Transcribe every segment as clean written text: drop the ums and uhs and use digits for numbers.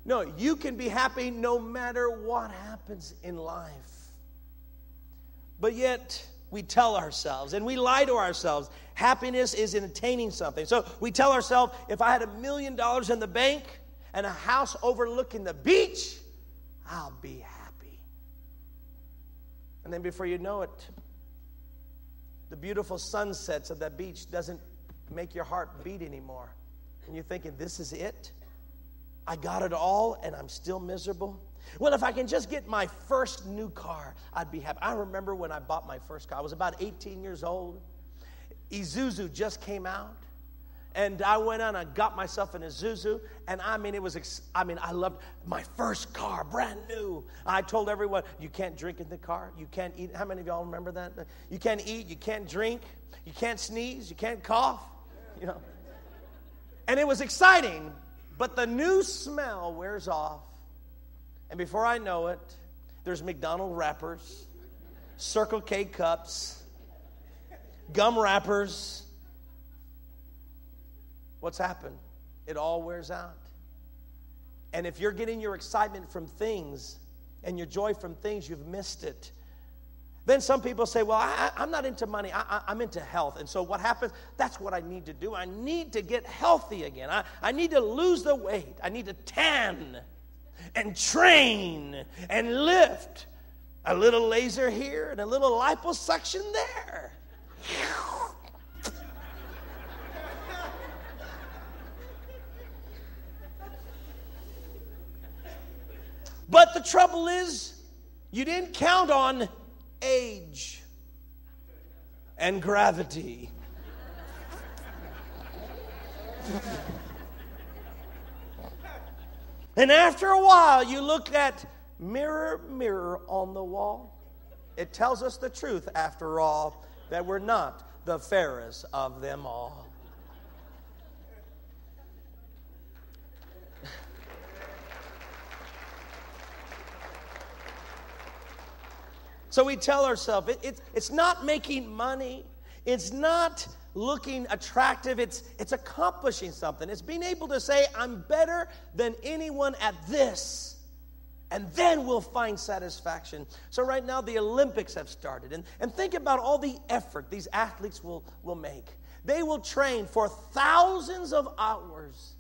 No, you can be happy no matter what happens in life. But yet, we tell ourselves, and we lie to ourselves, happiness is in attaining something. So we tell ourselves, if I had $1 million in the bank and a house overlooking the beach, I'll be happy. And then before you know it, the beautiful sunsets of that beach doesn't make your heart beat anymore. And you're thinking, this is it? I got it all and I'm still miserable? Well, if I can just get my first new car, I'd be happy. I remember when I bought my first car. I was about 18 years old. Isuzu just came out. And I went out and I got myself an Isuzu. And I loved my first car, brand new. I told everyone, you can't drink in the car. You can't eat. How many of y'all remember that? You can't eat, you can't drink, you can't sneeze, you can't cough. You know. And it was exciting. But the new smell wears off. And before I know it, there's McDonald's wrappers, Circle K cups, gum wrappers. What's happened? It all wears out. And if you're getting your excitement from things and your joy from things, you've missed it. Then some people say, well, I'm not into money. I'm into health. And so what happens? That's what I need to do. I need to get healthy again. I need to lose the weight. I need to tan and train and lift. A little laser here and a little liposuction there. But the trouble is, you didn't count on age and gravity. And after a while, you look at mirror, mirror on the wall. It tells us the truth, after all, that we're not the fairest of them all. So we tell ourselves, it's not making money. It's not looking attractive. It's accomplishing something. It's being able to say, I'm better than anyone at this. And then we'll find satisfaction. So right now the Olympics have started. And think about all the effort these athletes will make. They will train for thousands of hours,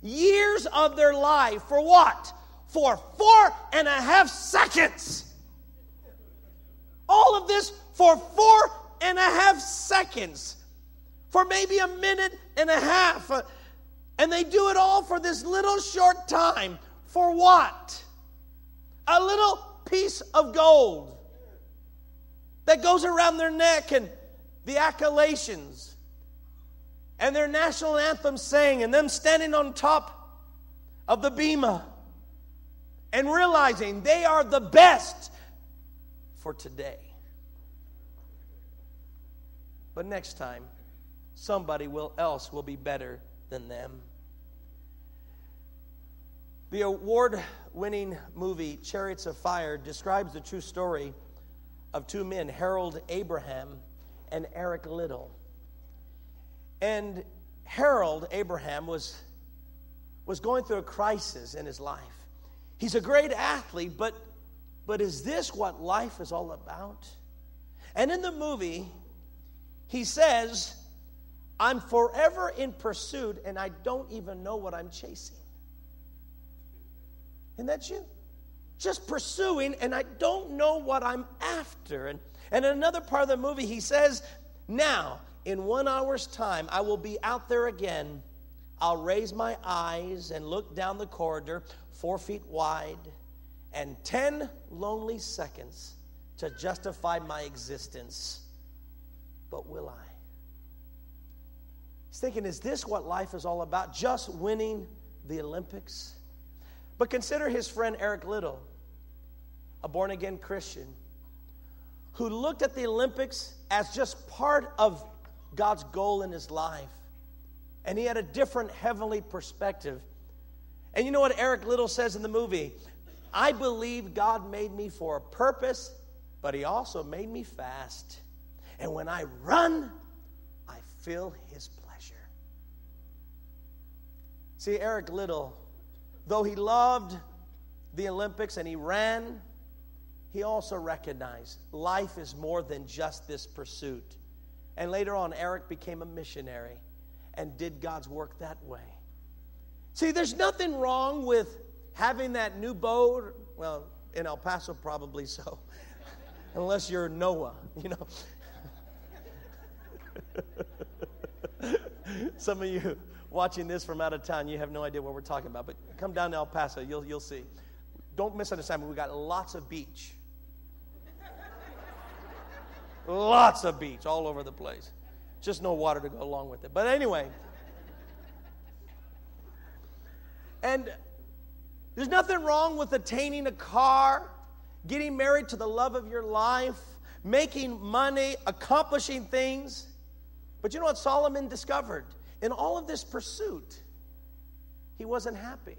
years of their life. For what? For 4.5 seconds. All of this for 4.5 seconds. For maybe a minute and a half. And they do it all for this little short time. For what? A little piece of gold that goes around their neck, and the accolations and their national anthem sang, and them standing on top of the bema and realizing they are the best for today. But next time, somebody else will be better than them. The award-winning movie Chariots of Fire describes the true story of two men, Harold Abraham and Eric Liddell. And Harold Abraham was going through a crisis in his life. He's a great athlete, but is this what life is all about? And in the movie, he says, I'm forever in pursuit and I don't even know what I'm chasing. Isn't that you? Just pursuing and I don't know what I'm after. And in another part of the movie, he says, now, in 1 hour's time, I will be out there again. I'll raise my eyes and look down the corridor, 4 feet wide, and 10 lonely seconds to justify my existence. But will I? He's thinking, is this what life is all about? Just winning the Olympics? But consider his friend Eric Liddell, a born-again Christian, who looked at the Olympics as just part of God's goal in his life. And he had a different heavenly perspective. And you know what Eric Liddell says in the movie? I believe God made me for a purpose, but he also made me fast. And when I run, I feel his pleasure. See, Eric Liddell though he loved the Olympics and he ran, he also recognized life is more than just this pursuit. And later on, Eric became a missionary and did God's work that way. See, there's nothing wrong with having that new boat. Well, in El Paso, probably so. Unless you're Noah, you know. Some of you watching this from out of town, you have no idea what we're talking about. But come down to El Paso, you'll see. Don't misunderstand me. We got lots of beach. Lots of beach all over the place. Just no water to go along with it. But anyway. And there's nothing wrong with attaining a car, getting married to the love of your life, making money, accomplishing things. But you know what Solomon discovered? In all of this pursuit, he wasn't happy.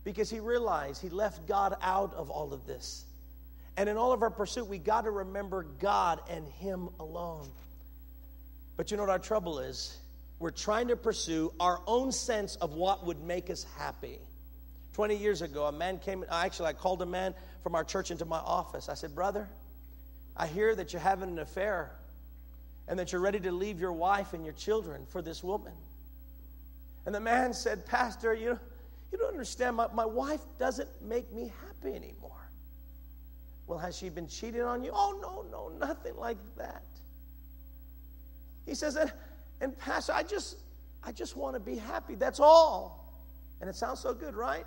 Because he realized he left God out of all of this. And in all of our pursuit, we got to remember God and Him alone. But you know what our trouble is? We're trying to pursue our own sense of what would make us happy. 20 years ago, a man came. Actually, I called a man from our church into my office. I said, brother, I hear that you're having an affair and that you're ready to leave your wife and your children for this woman. And the man said, Pastor, you don't understand. My wife doesn't make me happy anymore. Well, has she been cheating on you? Oh, no, nothing like that. He says, and Pastor, I just want to be happy. That's all. And it sounds so good, right?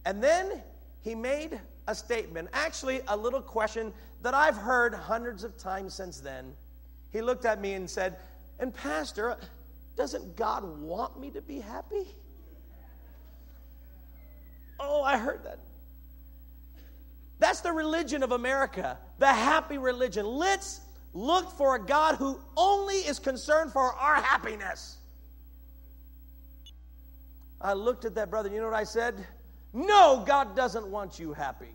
And then he made a statement, actually a little question that I've heard hundreds of times since then. He looked at me and said, and Pastor, doesn't God want me to be happy? Oh, I heard that. That's the religion of America, the happy religion. Let's look for a God who only is concerned for our happiness. I looked at that brother, you know what I said? No, God doesn't want you happy.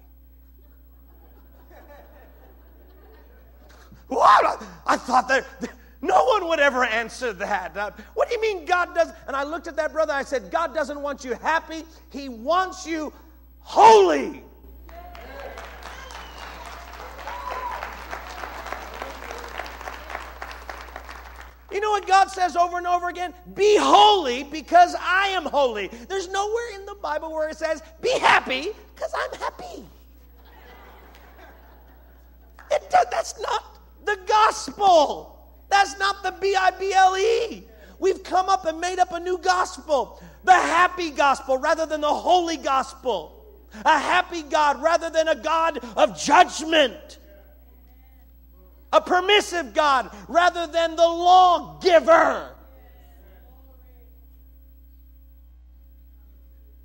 What? I thought that no one would ever answer that. What do you mean God doesn't? And I looked at that brother, I said, God doesn't want you happy. He wants you holy. You know what God says over and over again? Be holy because I am holy. There's nowhere in the Bible where it says, be happy because I'm happy. That's not the gospel. That's not the Bible. We've come up and made up a new gospel. The happy gospel rather than the holy gospel. A happy God rather than a God of judgment. A permissive God rather than the lawgiver. I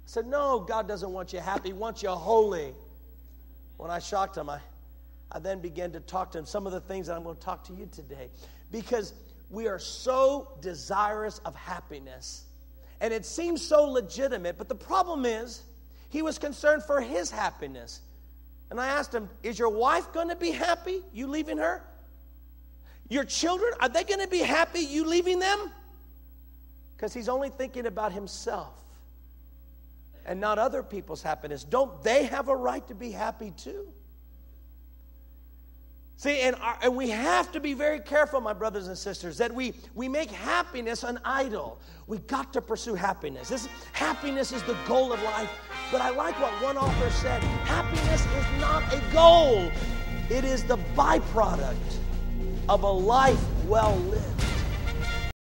said, no, God doesn't want you happy. He wants you holy. When I shocked him, I then began to talk to him some of the things that I'm going to talk to you today. Because we are so desirous of happiness. And it seems so legitimate. But the problem is, he was concerned for his happiness. And I asked him, is your wife going to be happy, you leaving her? Your children, are they going to be happy, you leaving them? Because he's only thinking about himself and not other people's happiness. Don't they have a right to be happy too? See, and we have to be very careful, my brothers and sisters, that we make happiness an idol. We got to pursue happiness. Happiness is the goal of life. But I like what one author said. Happiness is not a goal. It is the byproduct of a life well lived.